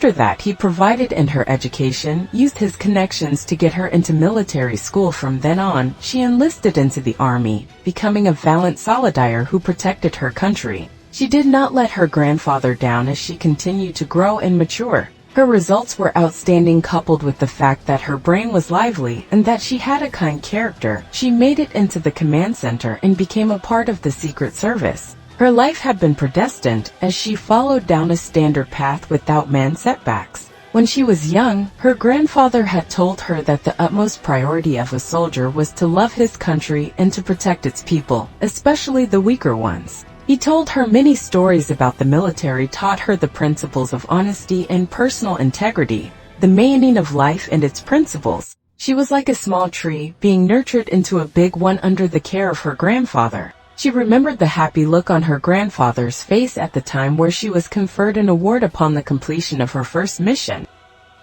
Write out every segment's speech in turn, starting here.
After that, he provided in her education, used his connections to get her into military school. From then on, she enlisted into the army, becoming a valiant soldier who protected her country. She did not let her grandfather down as she continued to grow and mature. Her results were outstanding, coupled with the fact that her brain was lively and that she had a kind character. She made it into the command center and became a part of the Secret Service. Her life had been predestined, as she followed down a standard path without many setbacks. When she was young, her grandfather had told her that the utmost priority of a soldier was to love his country and to protect its people, especially the weaker ones. He told her many stories about the military, taught her the principles of honesty and personal integrity, the meaning of life and its principles. She was like a small tree, being nurtured into a big one under the care of her grandfather. She remembered the happy look on her grandfather's face at the time where she was conferred an award upon the completion of her first mission.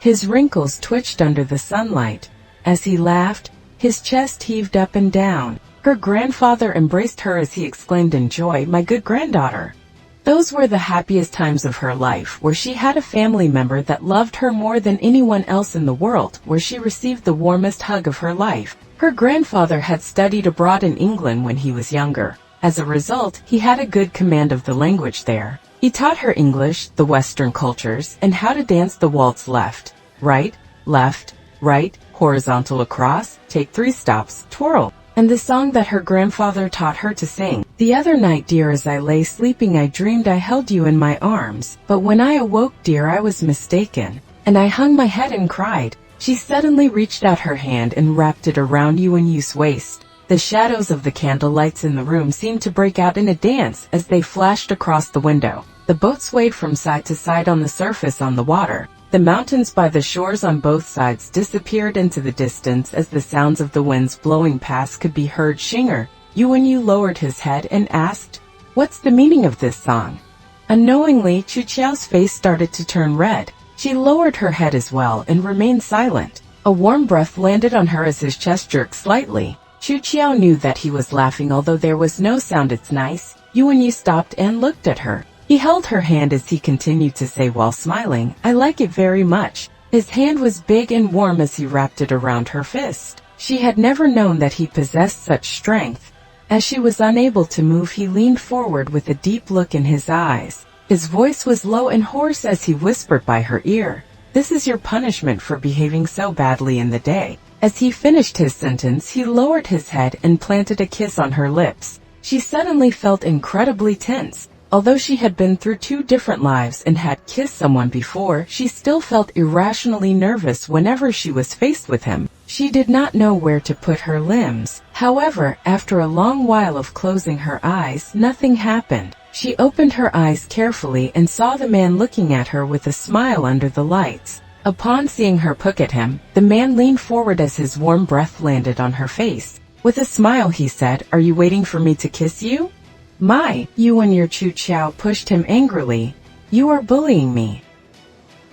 His wrinkles twitched under the sunlight. As he laughed, his chest heaved up and down. Her grandfather embraced her as he exclaimed in joy, "My good granddaughter." Those were the happiest times of her life, where she had a family member that loved her more than anyone else in the world, where she received the warmest hug of her life. Her grandfather had studied abroad in England when he was younger. As a result, he had a good command of the language there. He taught her English, the Western cultures, and how to dance the waltz left, right, horizontal across, take 3 stops, twirl, and the song that her grandfather taught her to sing. "The other night, dear, as I lay sleeping, I dreamed I held you in my arms, but when I awoke, dear, I was mistaken, and I hung my head and cried." She suddenly reached out her hand and wrapped it around Yuwen's waist. The shadows of the candle lights in the room seemed to break out in a dance as they flashed across the window. The boat swayed from side to side on the surface on the water. The mountains by the shores on both sides disappeared into the distance as the sounds of the winds blowing past could be heard. Shinger, Yuwen lowered his head and asked, "What's the meaning of this song?" Unknowingly, Xiao's face started to turn red. She lowered her head as well and remained silent. A warm breath landed on her as his chest jerked slightly. Xiao knew that he was laughing, although there was no sound. "It's nice." Yuwen stopped and looked at her. He held her hand as he continued to say while smiling, "I like it very much." His hand was big and warm as he wrapped it around her fist. She had never known that he possessed such strength. As she was unable to move, he leaned forward with a deep look in his eyes. His voice was low and hoarse as he whispered by her ear, "This is your punishment for behaving so badly in the day." As he finished his sentence, he lowered his head and planted a kiss on her lips. She suddenly felt incredibly tense. Although she had been through 2 different lives and had kissed someone before, she still felt irrationally nervous whenever she was faced with him. She did not know where to put her limbs. However, after a long while of closing her eyes, nothing happened. She opened her eyes carefully and saw the man looking at her with a smile under the lights. Upon seeing her look at him, the man leaned forward as his warm breath landed on her face. With a smile, he said, "Are you waiting for me to kiss you?" "My, Yuwen," Xiao pushed him angrily. "You are bullying me."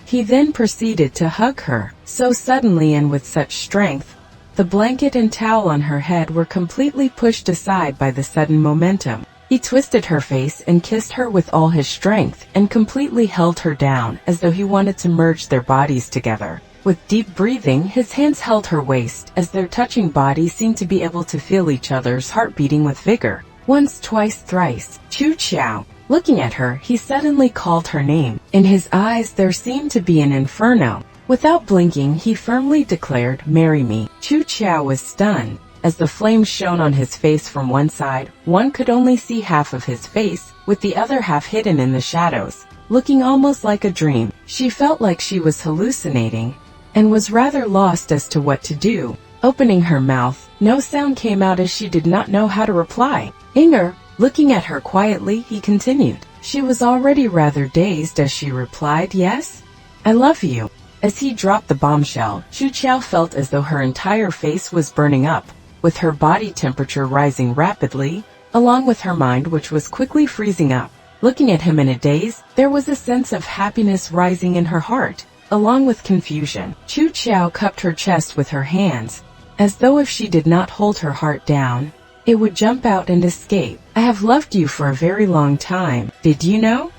He then proceeded to hug her, so suddenly and with such strength. The blanket and towel on her head were completely pushed aside by the sudden momentum. He twisted her face and kissed her with all his strength and completely held her down as though he wanted to merge their bodies together. With deep breathing, his hands held her waist as their touching bodies seemed to be able to feel each other's heart beating with vigor. Once, twice, thrice. Xiao. Looking at her, he suddenly called her name. In his eyes there seemed to be an inferno. Without blinking, he firmly declared, "Marry me." Xiao was stunned. As the flames shone on his face from one side, one could only see half of his face, with the other half hidden in the shadows, looking almost like a dream. She felt like she was hallucinating, and was rather lost as to what to do. Opening her mouth, no sound came out as she did not know how to reply. Inger, looking at her quietly, he continued. She was already rather dazed as she replied, "Yes, I love you." As he dropped the bombshell, Xiao felt as though her entire face was burning up, with her body temperature rising rapidly, along with her mind, which was quickly freezing up. Looking at him in a daze, there was a sense of happiness rising in her heart, along with confusion. Xiao cupped her chest with her hands, as though if she did not hold her heart down, it would jump out and escape. "I have loved you for a very long time. Did you know?"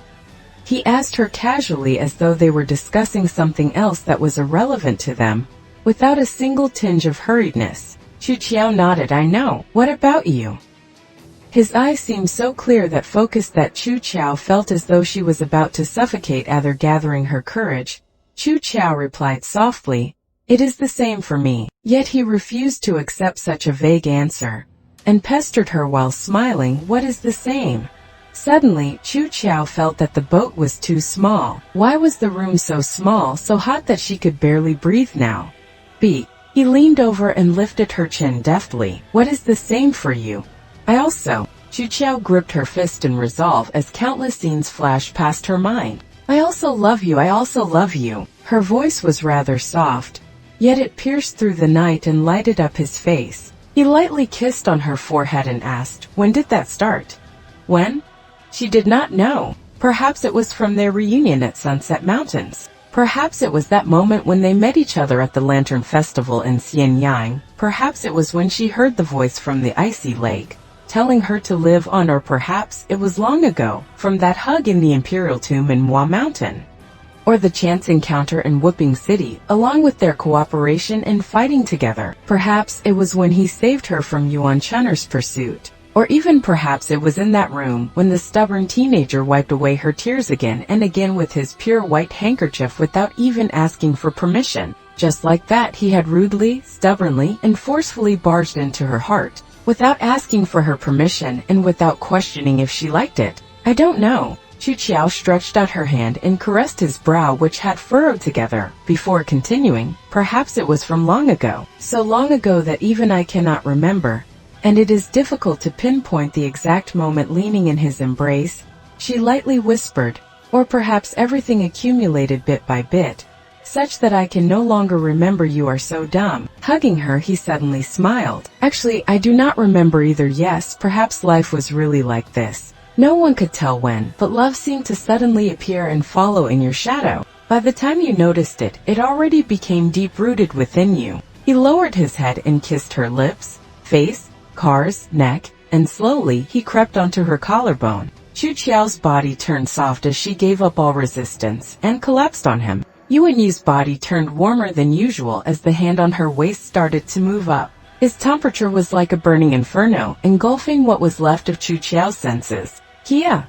he asked her casually as though they were discussing something else that was irrelevant to them, without a single tinge of hurriedness. Xiao nodded. I know. What about you? His eyes seemed so clear that focused that Xiao felt as though she was about to suffocate. Either gathering her courage, Xiao replied softly, it is the same for me. Yet he refused to accept such a vague answer, and pestered her while smiling. What is the same? Suddenly, Xiao felt that the boat was too small. Why was the room so small, so hot that she could barely breathe now? He leaned over and lifted her chin deftly. What is the same for you? I also. Xiao gripped her fist in resolve as countless scenes flashed past her mind. I also love you. I also love you. Her voice was rather soft, yet it pierced through the night and lighted up his face. He lightly kissed on her forehead and asked, when did that start? When? She did not know. Perhaps it was from their reunion at Sunset Mountains. Perhaps it was that moment when they met each other at the Lantern Festival in Xianyang. Perhaps it was when she heard the voice from the icy lake, telling her to live on, or perhaps it was long ago, from that hug in the Imperial Tomb in Hua Mountain. Or the chance encounter in Whooping City, along with their cooperation and fighting together. Perhaps it was when he saved her from Yuan Chunner's pursuit. Or even perhaps it was in that room when the stubborn teenager wiped away her tears again and again with his pure white handkerchief without even asking for permission. Just like that, he had rudely, stubbornly, and forcefully barged into her heart, without asking for her permission and without questioning if she liked it. I don't know. Xiao stretched out her hand and caressed his brow, which had furrowed together, before continuing, perhaps it was from long ago, so long ago that even I cannot remember, and it is difficult to pinpoint the exact moment. Leaning in his embrace, she lightly whispered, or perhaps everything accumulated bit by bit, such that I can no longer remember. You are so dumb. Hugging her, he suddenly smiled. Actually, I do not remember either. Yes, perhaps life was really like this. No one could tell when, but love seemed to suddenly appear and follow in your shadow. By the time you noticed it, it already became deep-rooted within you. He lowered his head and kissed her lips, face, cars, neck, and slowly he crept onto her collarbone. Xiao's body turned soft as she gave up all resistance and collapsed on him. Yuwen's body turned warmer than usual as the hand on her waist started to move up. His temperature was like a burning inferno, engulfing what was left of Xiao's senses. Kia!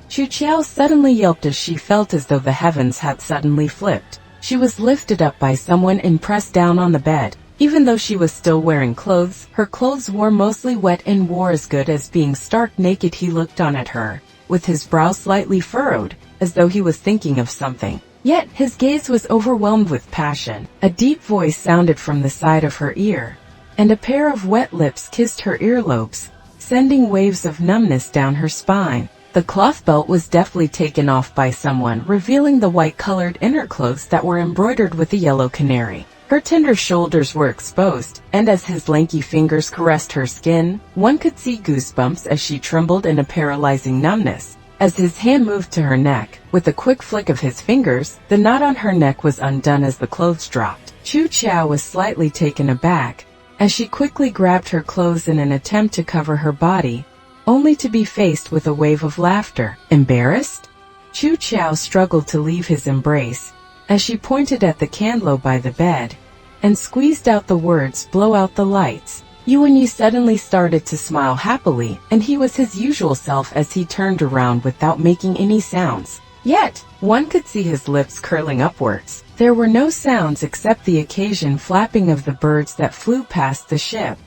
Xiao suddenly yelped as she felt as though the heavens had suddenly flipped. She was lifted up by someone and pressed down on the bed. Even though she was still wearing clothes, her clothes were mostly wet and wore as good as being stark naked. He looked on at her, with his brow slightly furrowed, as though he was thinking of something. Yet his gaze was overwhelmed with passion. A deep voice sounded from the side of her ear, and a pair of wet lips kissed her earlobes, sending waves of numbness down her spine. The cloth belt was deftly taken off by someone, revealing the white-colored inner clothes that were embroidered with a yellow canary. Her tender shoulders were exposed, and as his lanky fingers caressed her skin, one could see goosebumps as she trembled in a paralyzing numbness. As his hand moved to her neck, with a quick flick of his fingers, the knot on her neck was undone as the clothes dropped. Xiao was slightly taken aback, as she quickly grabbed her clothes in an attempt to cover her body, only to be faced with a wave of laughter. Embarrassed? Xiao struggled to leave his embrace, as she pointed at the candle by the bed, and squeezed out the words, blow out the lights. Yuwen suddenly started to smile happily, and he was his usual self as he turned around without making any sounds. Yet, one could see his lips curling upwards. There were no sounds except the occasional flapping of the birds that flew past the ship.